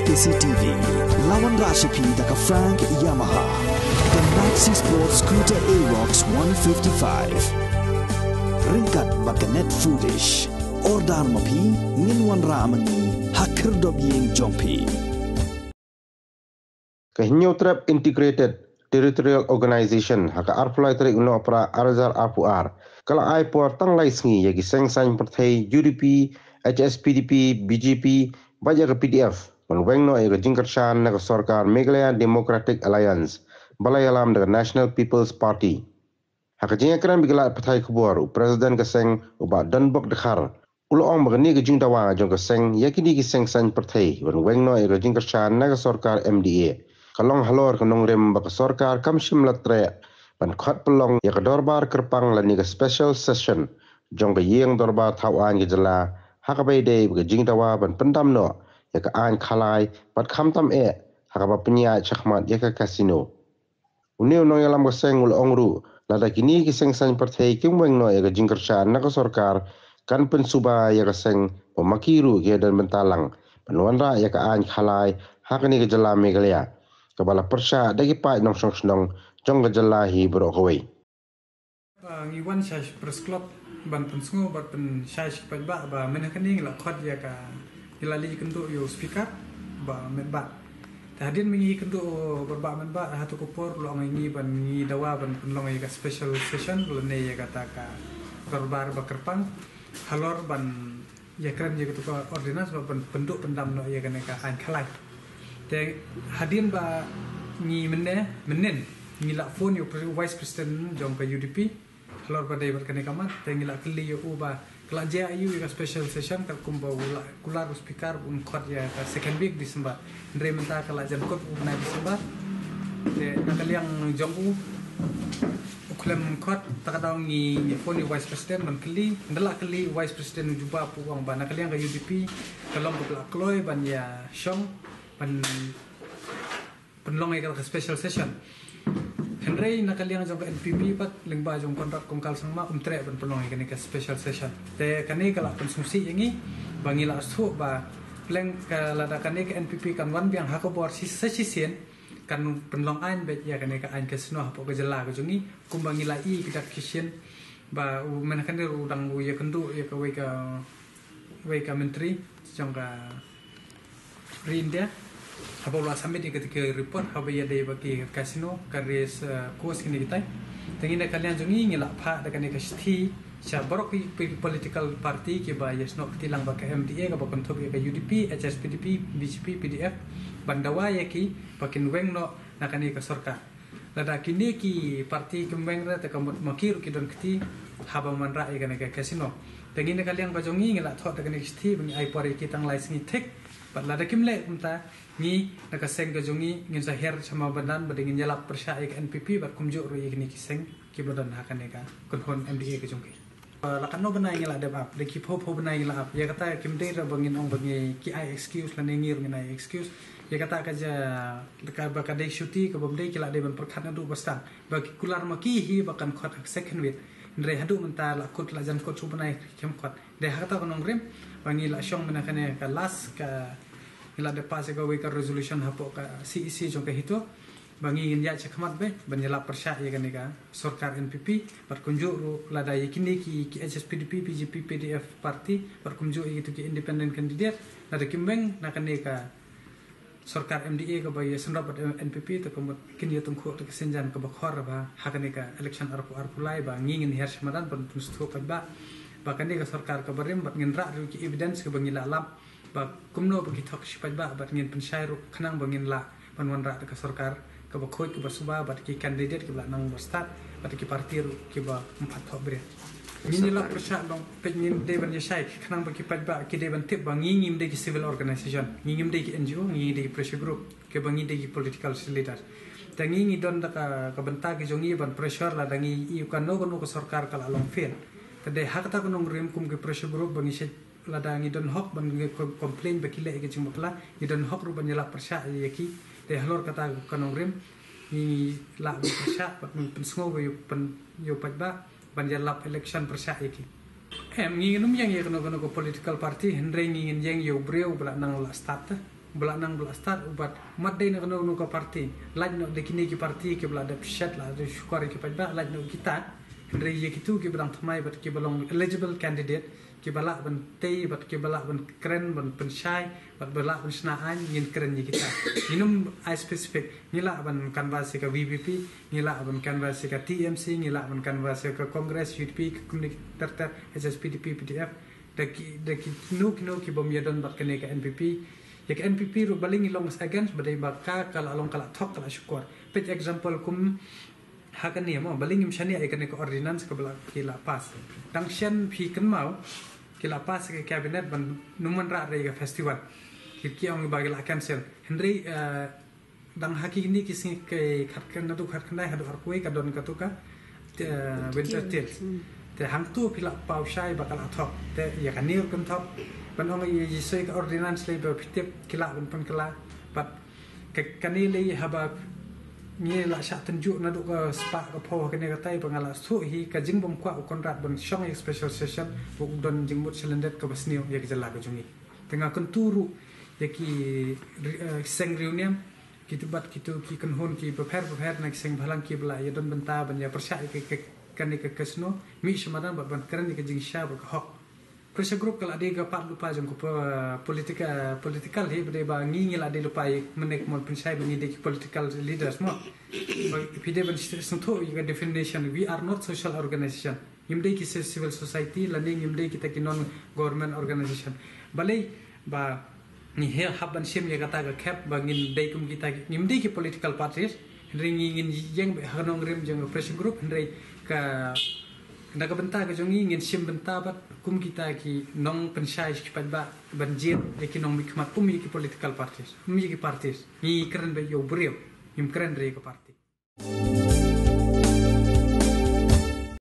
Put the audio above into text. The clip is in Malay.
KCTV, lawan Rashipi daka Frank Yamaha, the Maxi Sports Scooter Aerox 155. Ringkat bakanet foolish, ordar mapi, nginwan ramani, hakir dobyeng jompi. Kahinyo Trap Integrated Territorial Organization haka arpulai tarik uno opera arzar arpuar. Kalau ai por tang lai sengi yagi seng-seng pertai UDP, HSPDP, BJP, bajar PDF. Menweng no ega jingkershan naga sorkar Meghalaya Democratic Alliance, balai alam dengan National People's Party. Haka jingkeran bigala pertai kubuar, Presiden keseng uba Dunbok dekhar. Uloong bagani ke jingdawa jong keseng yakini ke seng-seng pertai. Menweng no ega jingkershan naga sorkar MDA. Kalong halor kanong rem baka sorkar kamshim latre ban khat pelong ya ka dorbar kerpang lani ka special session jong ka yeng dorbar thawan ke jala haka bay day baka jingdawa ban pendam no ya ka an khalai pat khamtam haka ba penya chakmat ya ka casino uniu no yalam ka seng ul ongru lada kini ki seng san parthei kimweng no ya ka jingkershan na ka sorkar kan pensuba ya ka seng pemakiru ke dan bentalang panwanra ya ka an khalai haka ni ka jala Meghalaya kabala persya dagi pai nong song snong jong gajalahi berokawai. Ngiwan syah press club ban pensngo bat pen syah pat ba ba menakani la khot ya ka ilali kendo yo speaker ba menba. Tadin mengi kendo berba menba hatu kupor lo ngi ban ngi dawa ban penlong ya ka special session lo ne ya kata ka berbar ba kerpang halor ban ya kran ya ketua ordinas ban penduk pendam no ya kana ka an khalai. Te hadin ba ni menen ni la phone yo vice president jong ka UDP halor ba dai berkane kamat te ni la kli yo ba kala ja yu ka special session ka kumba ula kular speaker un khot ya ka second week December ndre menta kala jan kot na December te nakaliang jong uklem khot takadaw ni phone yo vice president man kli ndala kli vice president juba pu wang ba nakaliang ka UDP kalong ko kloy ban ya shong penlong ay ka special session Henry nakaliang jong NPP pat lingba jong kontrak kongkal sangma tre ban penlong ay ka special session te kani kala konsumsi yangi bangila asu ba pleng kala da kani ka NPP kan wan biang hakobor si session kan penlong an bet ya kani ka an kesno hapo ka jela ka jongi kumbangila I kita kisien ba menakan udang ya kendu ya ka weka menteri jong ka Rindia Habawa sampai di ketika report habaya dari bagi kasino karis kos kini kita. Tengina kalian jungi ngilak pak dengan ekasti. Siabarok political party kiba yasno tilang bagi MDA kaba kontok ya UDP, HSPDP, BJP, PDF. Bandawa ya ki bakin weng no nakani ke sorka. Lada kini ki parti kembeng ra tekamut makir ki don keti haba manra ya dengan kasino. Tengina kalian bajongi ngilak thot dengan ekasti bagi ai pori kitang license tek. Pat lada kimle umta ni nakaseng ka jongi ngin sa her sama badan badingin jalap persya ek NPP bat kumjo ro ek ni kiseng ki badan hakane ka konhon MDA ka jongi lakan no banai ngila dem up de ki pho banai ngila up ya kata kimde ra bangin ong bangi ki ai excuse la ngir ngina excuse ya kata ka ja ka ba ka de shuti ka bomde ki la de ban perkhat ndu bastan ba ki kular ma ki hi bakan khot second week ndre hadu menta la kut la jan kut su banai kem khot de hakata konong rem bangi la shong menakane ka last ka ila de pas ka we ka resolution hapo ka CEC jong ka hito bangi ngin ya chakmat be banjala persya ya kan ka sorkar NPP par kunju la da yakini ki HSPDP BJP PDF party par kunju itu ki independent candidate la da kimbeng na kan ka sorkar MDA ka bay sendap NPP to komot kin yo tungkho to senjan ka bakhor ba hakan ka election arpulai ba ngin her samadan pun pustu ka ba kan ka sorkar ka barim bat ngin ra ki evidence ka bangila lam ba kumno bagi thok sipat ba bat ngin pensyai ru khnang bangin la panwan ra ka sorkar ka ba khoi ka ba suba bat ki candidate ki ba nang bastat bat ki parti ru ki ba empat thok bre ngin la persya dong pe ngin de ban yashai khnang ba ki pat ba ki de ban tip ba ngim de ki civil organization ngim de ki NGO ngim de ki pressure group ke bangi de ki political leader tangi ngi don da ka benta ki jongi ban pressure la dangi i kan no ka sorkar kala long fail tade hakata ko nong rim kum ke pressure group bangi se lada ngi don hok ban ngi complain bakile ke jumkla ngi don hok ru ban yala persya yaki de halor kata kanong rim ni la persya bat pensngo yo pat ba ban yala election persya yaki ngi num yang ye kono ko political party henre ngi yang yo breu bla nang la start bela nang bela start ubat madai nak no ko parti lain no de kini ki parti ke bela ada shat la de syukar ki pada lain no kita Henry ye kitu ki berang thamai bat ki belong eligible candidate ki balak ban tei bat ki balak ban keren ban pensyai bat balak ban snaan yin keren ye kita inum I specific ngila ban canvas ka VVP ngila ban canvas ka TMC ngila ban canvas ka Congress UDP ka community terter HSPDP PDF daki no ki bom yadon bat kene ka NPP ya ka NPP ru baling ilong against badai baka kala along kala thok kala syukur pet example kum hakan ni mo baling im shani ai kene ka ordinance ka bala kila pas dang shen phi kan mau kila pas ka cabinet ban numan ra re ka festival ki ong ba kila cancel Henry dang haki ni ki sing ke khat kan na tu khat kan dai hadu ar koi ka don ka tu ka winter tales te hang tu pila pau shai bakal athok te ya kanir kan thok ban ong yi sei ka ordinance le ba pitip kila ban pan kala pat kani le haba ni la sha tunjuk na du ka spa ka pho ka ne ka tai bangala su hi ka jing bom kwa konrat ban shong special session bu don jing mut cylinder ka basniu ya jala ka jungi tengah kenturu ya ki seng reunion ki tubat ki tu ki kan hon ki prepare nak seng bhalang ki bla ya don benta ban ya persya ke kan ke kesno mi semadan ban keren ke jing sha ba hok pressure group kala de ga pat lupa jong ko political he bade ba ngi la de lupa menek mon pensai bani de political leaders mo pide ban sunto you definition we are not social organization imde ki civil society learning imde kita ki non government organization balai ba ni he haban sim ye kata ga cap ba ngin de kum kita imde ki political parties ringin yang hanong rim jong pressure group ndai ka naga benta ka jong ngin sim benta bat kum kita ki nong pensai ki padba banjir economic mat kum ki political parties ni keren be yo brio im keren re ka party